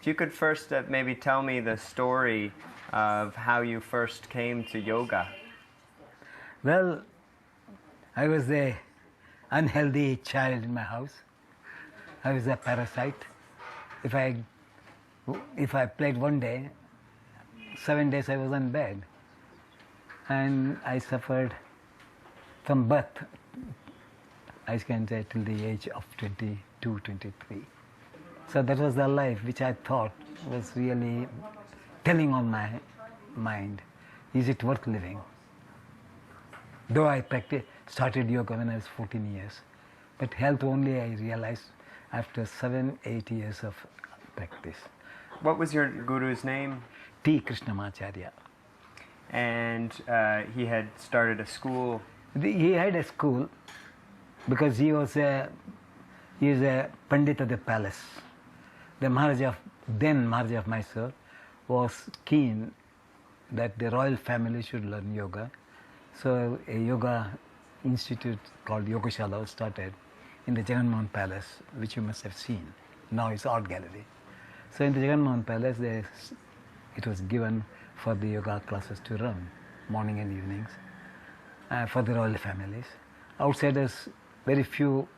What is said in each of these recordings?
If you could first maybe tell me the story of how you first came to yoga. Well, I was a unhealthy child in my house. I was a parasite. If I played one day, 7 days I was in bed. And I suffered from birth, I can say, till the age of 22, 23. So that was the life which I thought was really telling on my mind. Is it worth living? Though I started yoga when I was 14 years. But health only I realized after 7, 8 years of practice. What was your guru's name? T. Krishnamacharya. And he had started a school. He had a school because he is a Pandit of the palace. The Maharaja of Maestro was keen that the royal family should learn yoga. So a yoga institute called Yogashala was started in the Jagannath Palace, which you must have seen. Now it's art gallery. So in the Jagannath Palace, it was given for the yoga classes to run, morning and evenings, for the royal families. Outsiders, very few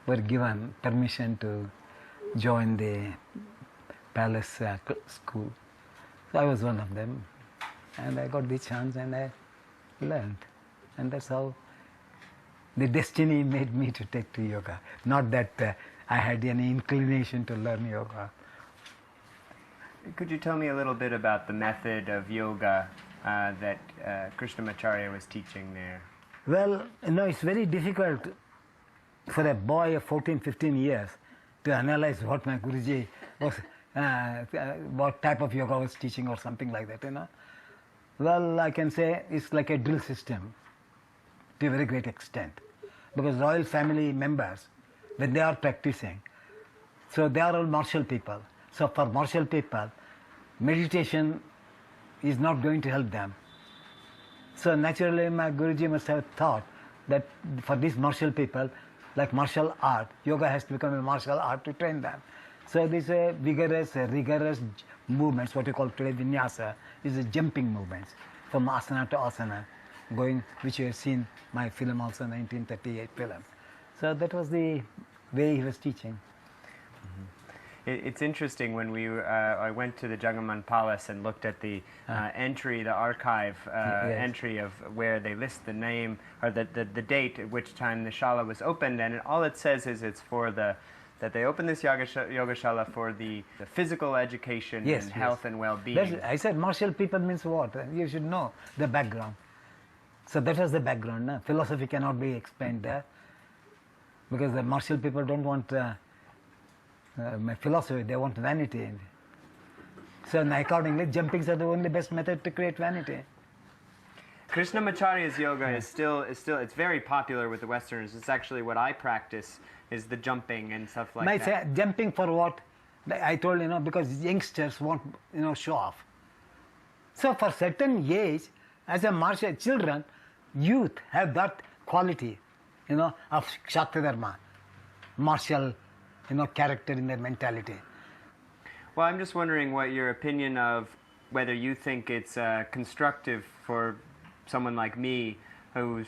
were given permission to join the palace school. So I was one of them, and I got the chance and I learned. And that's how the destiny made me to take to yoga. Not that I had any inclination to learn yoga. Could you tell me a little bit about the method of yoga that Krishnamacharya was teaching there? Well, it's very difficult for a boy of 14, 15 years to analyze what my Guruji was, what type of yoga was teaching or something like that, Well, I can say it's like a drill system to a very great extent. Because royal family members, when they are practicing, so they are all martial people. So for martial people, meditation is not going to help them. So naturally my Guruji must have thought that for these martial people, like martial art, yoga has to become a martial art to train them. So these rigorous movements, what you call today vinyasa, is jumping movements from asana to asana, which you have seen my film also, 1938 film. So that was the way he was teaching. It's interesting when I went to the Jagannath Palace and looked at the entry, the archive entry of where they list the name or the date at which time the shala was opened, and all it says is it's for that they opened this yogashala for the physical education and health and well-being. I said martial people means what? You should know the background. So that was the background. No? Philosophy cannot be explained there because the martial people don't want philosophy, they want vanity. So accordingly, jumpings are the only best method to create vanity. Krishnamacharya's yoga is still it's very popular with the Westerners. It's actually what I practice, is the jumping and stuff like that. Say, jumping for what? I told because youngsters want show off. So for certain age, as a martial children, youth have that quality, of Kshatriya Dharma, martial, character in their mentality. Well, I'm just wondering what your opinion of whether you think it's constructive for someone like me, who's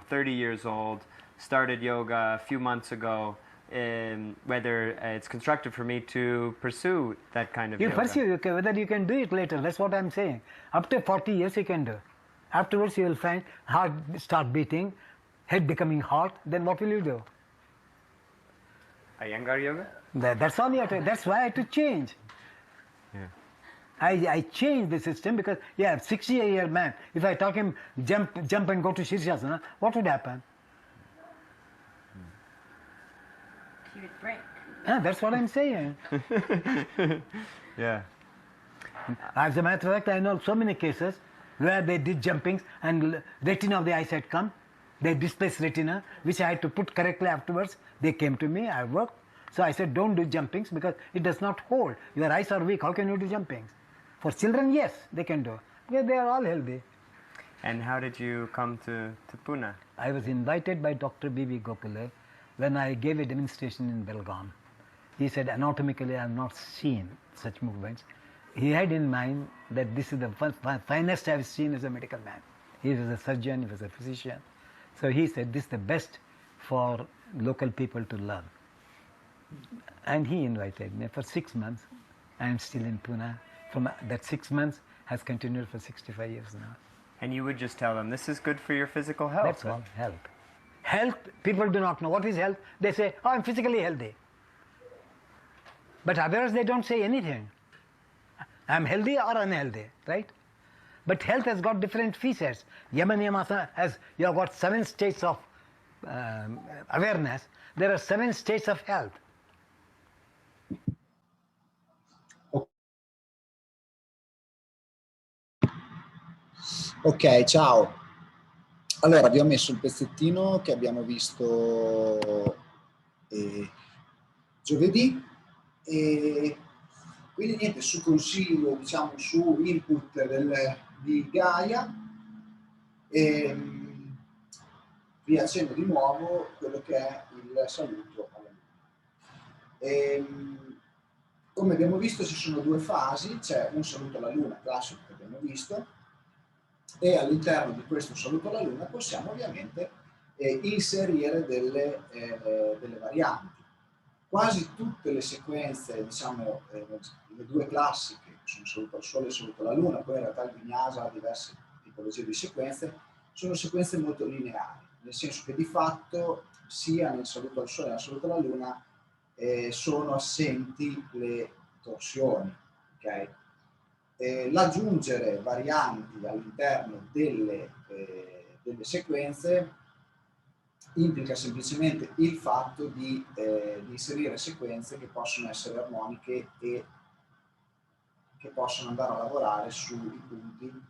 30 years old, started yoga a few months ago, whether it's constructive for me to pursue that kind of yoga. You pursue, whether you can do it later, that's what I'm saying. Up to 40 years you can do. Afterwards you will find heart start beating, head becoming hot, then what will you do? Iyengar yoga? That's all you have to, that's why I had to change. Yeah. I changed the system because, 60-year man, if I talk him jump and go to Shirshasana, what would happen? He would break. That's what I'm saying. Yeah. As a matter of fact, I know so many cases where they did jumpings and retina of the eyes had come. They displaced retina, which I had to put correctly afterwards. They came to me, I worked. So I said, don't do jumpings because it does not hold. Your eyes are weak, how can you do jumpings? For children, yes, they can do. Because they are all healthy. And how did you come to Pune? I was invited by Dr. B.B. Gokule when I gave a demonstration in Belgaum. He said, anatomically I have not seen such movements. He had in mind that this is the finest I've seen as a medical man. He was a surgeon, he was a physician. So he said this is the best for local people to learn. And he invited me for 6 months. I am still in Pune. From that 6 months has continued for 65 years now. And you would just tell them, this is good for your physical health. That's all, health. Health, people do not know. What is health? They say, oh, I'm physically healthy. But others, they don't say anything. I'm healthy or unhealthy, right? But health has got different features. Yama Niyamasa has, you have got 7 states of awareness. There are 7 states of health. Ok, ciao. Allora, vi ho messo il pezzettino che abbiamo visto giovedì e quindi niente, su consiglio, diciamo, su input di Gaia vi accendo di nuovo quello che è il saluto alla Luna. Come abbiamo visto ci sono 2 fasi, c'è un saluto alla Luna classico che abbiamo visto, e all'interno di questo saluto alla Luna possiamo ovviamente inserire delle varianti. Quasi tutte le sequenze, diciamo, le 2 classiche, che sono saluto al Sole e saluto alla Luna, poi in realtà il Vinyasa ha diverse tipologie di sequenze, sono sequenze molto lineari, nel senso che di fatto sia nel saluto al Sole che nel saluto alla Luna sono assenti le torsioni, ok? L'aggiungere varianti all'interno delle sequenze implica semplicemente il fatto di inserire sequenze che possono essere armoniche e che possono andare a lavorare sui punti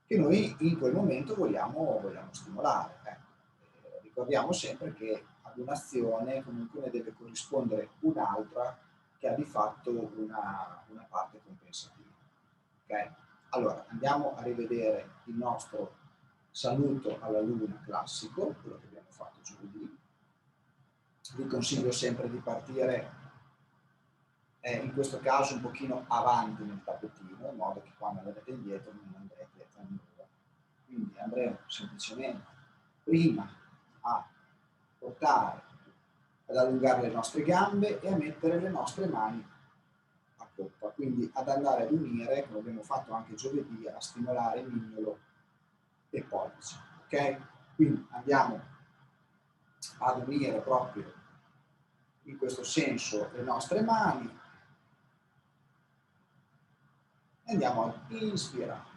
che noi in quel momento vogliamo stimolare. Ricordiamo sempre che ad un'azione comunque ne deve corrispondere un'altra che ha di fatto una parte compensativa. Okay? Allora, andiamo a rivedere il nostro saluto alla Luna classico, quello che abbiamo fatto giovedì. Vi consiglio sempre di partire in questo caso un pochino avanti nel tappetino, in modo che quando andrete indietro non andrete a nulla. Quindi andremo semplicemente prima a portare, ad allungare le nostre gambe e a mettere le nostre mani a coppa, quindi ad andare ad unire, come abbiamo fatto anche giovedì, a stimolare il mignolo e pollice. Ok? Quindi andiamo ad unire proprio in questo senso le nostre mani e andiamo ad inspirare.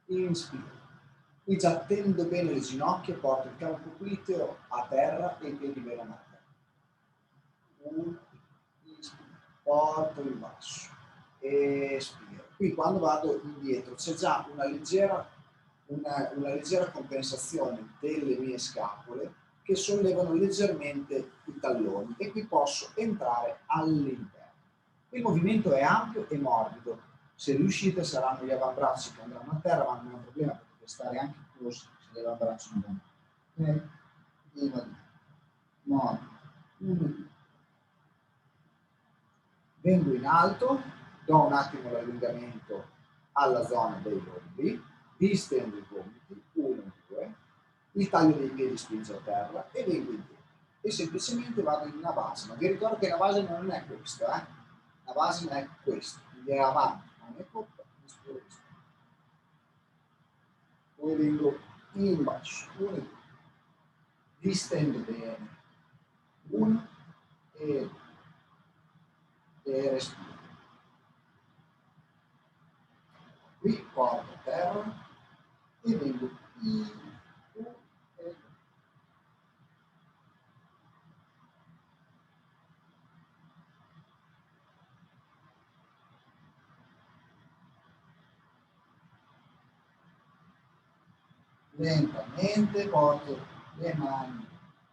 Inspira. Qui già tendo bene le ginocchia, porto il capo equiteo a terra e i piedi bene a terra. Inspira, porto in basso, espiro. Qui quando vado indietro c'è già una leggera compensazione delle mie scapole che sollevano leggermente i talloni e qui posso entrare all'interno. Il movimento è ampio e morbido. Se riuscite saranno gli avambracci che andranno a terra, ma non è un problema, potete stare anche così se gli avambracci non vanno. Ok? E va bene. Morbido. 1, 2. Vengo in alto, do un attimo l'allungamento alla zona dei lombri, distendo i gomiti, 1, 2, il taglio dei piedi spinge a terra e vengo indietro. E semplicemente vado in Navasana. Vi ricordo che Navasana non è questo, Navasana è questo, quindi è avanti, non è coppa, poi vengo in basso, 1, 2, distendo bene, 1 e 2, e respiro. Qui porto a terra e vengo in, su e giù. Lentamente porto le mani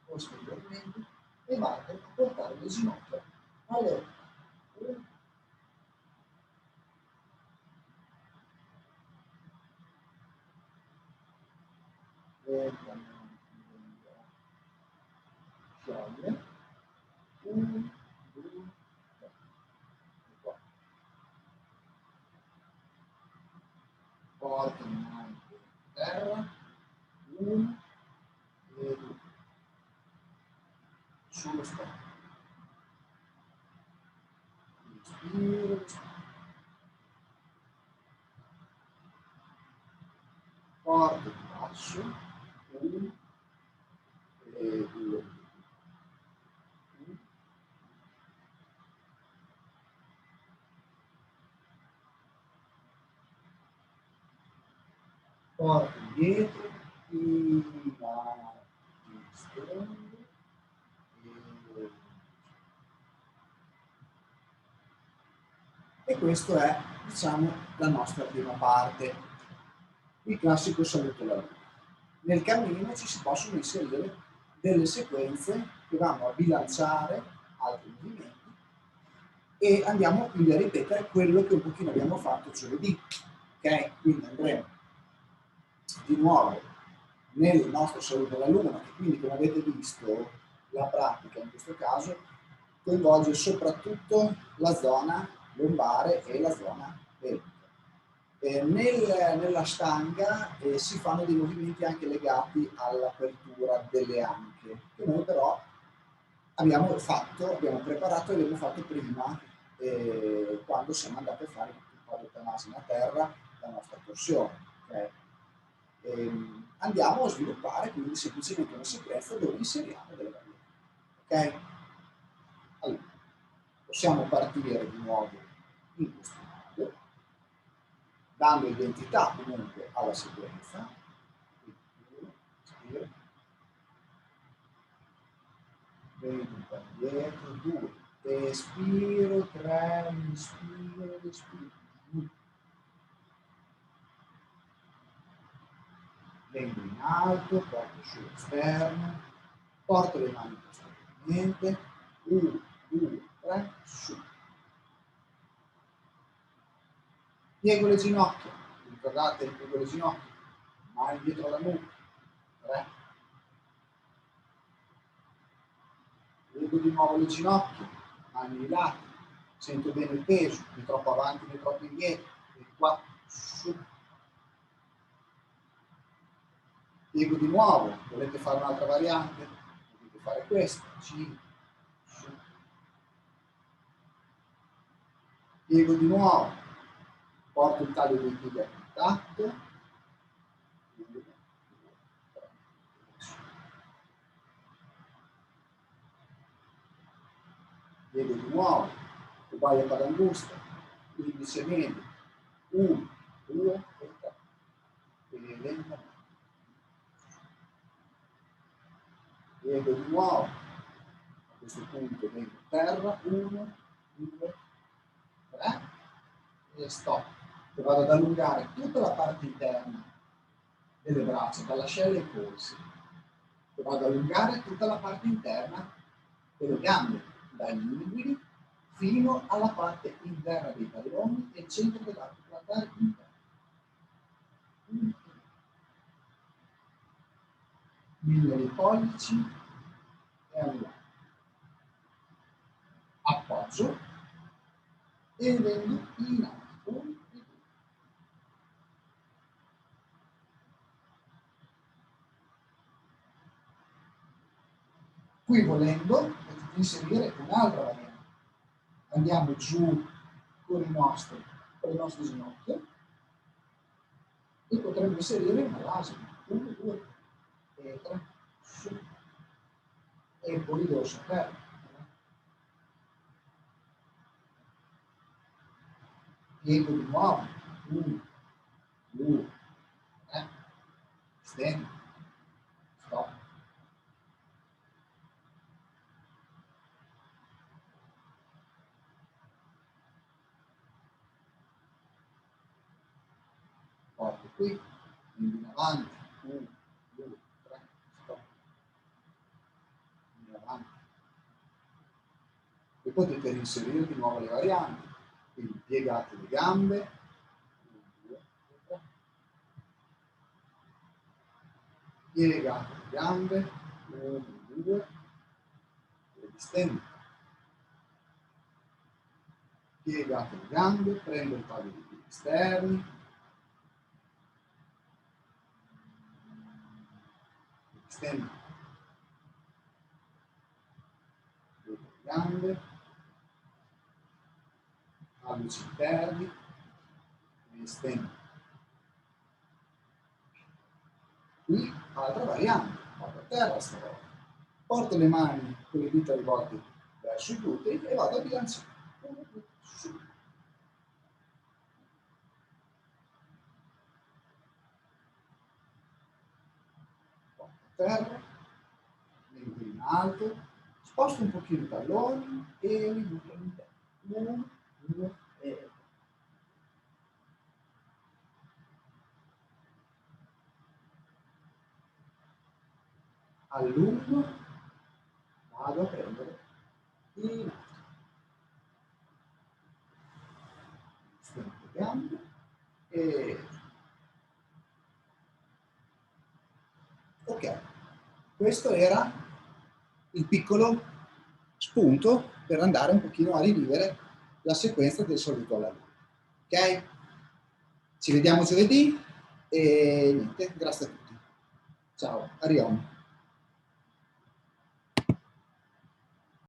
posteriormente e vado a portare le ginocchia alle orecchie. Lentamente scioglie. 1, 2, 3. porto le mani a terra, 1 e 2, sullo stomaco. Respiro, respiro. Porto il braccio, 1 e 2. Porto indietro, fino a stendo e questo è, diciamo, la nostra prima parte, il classico saluto alla luna. Nel cammino ci si possono inserire delle sequenze che vanno a bilanciare altri movimenti e andiamo quindi a ripetere quello che un pochino abbiamo fatto giovedì, ok? Quindi andremo di nuovo nel nostro saluto alla luna, che quindi, come avete visto, la pratica in questo caso coinvolge soprattutto la zona lombare e la zona pelvica. Nella stanga si fanno dei movimenti anche legati all'apertura delle anche, che noi però abbiamo preparato e abbiamo fatto prima quando siamo andati a fare un po' di eutanasia a terra, la nostra torsione. Okay? Andiamo a sviluppare quindi semplicemente una sequenza dove inseriamo delle varianti. Ok? Allora, possiamo partire di nuovo in questo modo, dando identità comunque alla sequenza. Quindi 1, vengo dietro, 2, espiro, 3, inspiro, respiro. Vengo in alto, porto sull'esterno, porto le mani costantemente, 1, 2, 3, su. Piego le ginocchia, ricordate, piego le ginocchia, mani dietro la nuca, 3. Piego di nuovo le ginocchia, mani ai lati, sento bene il peso, né troppo avanti né troppo indietro, e 4, su. Piego di nuovo, volete fare un'altra variante? Potete fare questa, 5, su. Piego di nuovo, porto il taglio dei piedi a contatto, 1, 2, 3, su. Piego di nuovo, uguale per l'angusta, l'indice medio, 1, 2 e 3, e lentamente. Piego di nuovo, a questo punto vengo a terra, 1, 2, 3 e stop. E vado ad allungare tutta la parte interna delle braccia, dall'ascella ai polsi. E vado ad allungare tutta la parte interna delle gambe, dagli inguini fino alla parte interna dei talloni e il centro dell'arco plantare interno. Mille dei pollici e allungare. Appoggio e vengo in alto. 1 e 2. Qui volendo potete inserire un'altra variante. Andiamo giù con le nostre ginocchia e potremmo inserire una lasima. 1, 2 e 3, su e poi dorso a terra. Piego di nuovo, 1, 2, 3, stendo, stop. Porto qui, quindi in avanti, 1, 2, 3, stop. In avanti. E potete inserire di nuovo le varianti, quindi piegate le gambe, 1, 2, 3. Piegate le gambe, 1, 2, e distendo. Piegate le gambe, prendo il taglio dei piedi esterni, stendo le gambe, alluci interni, mi stendo. Qui altra variante, vado a terra stavolta. Porto le mani con le dita rivolte verso i glutei e vado a bilanciare. Su. Porto a terra, mente in alto, sposto un pochino i talloni e li butto all'interno. 1, 2 e allungo, vado a prendere in alto. Stendo le gambe e ok, questo era il piccolo spunto per andare un pochino a rivivere la sequenza del Saluto alla. Ok? Ci vediamo giovedì e niente, grazie a tutti. Ciao, Arion.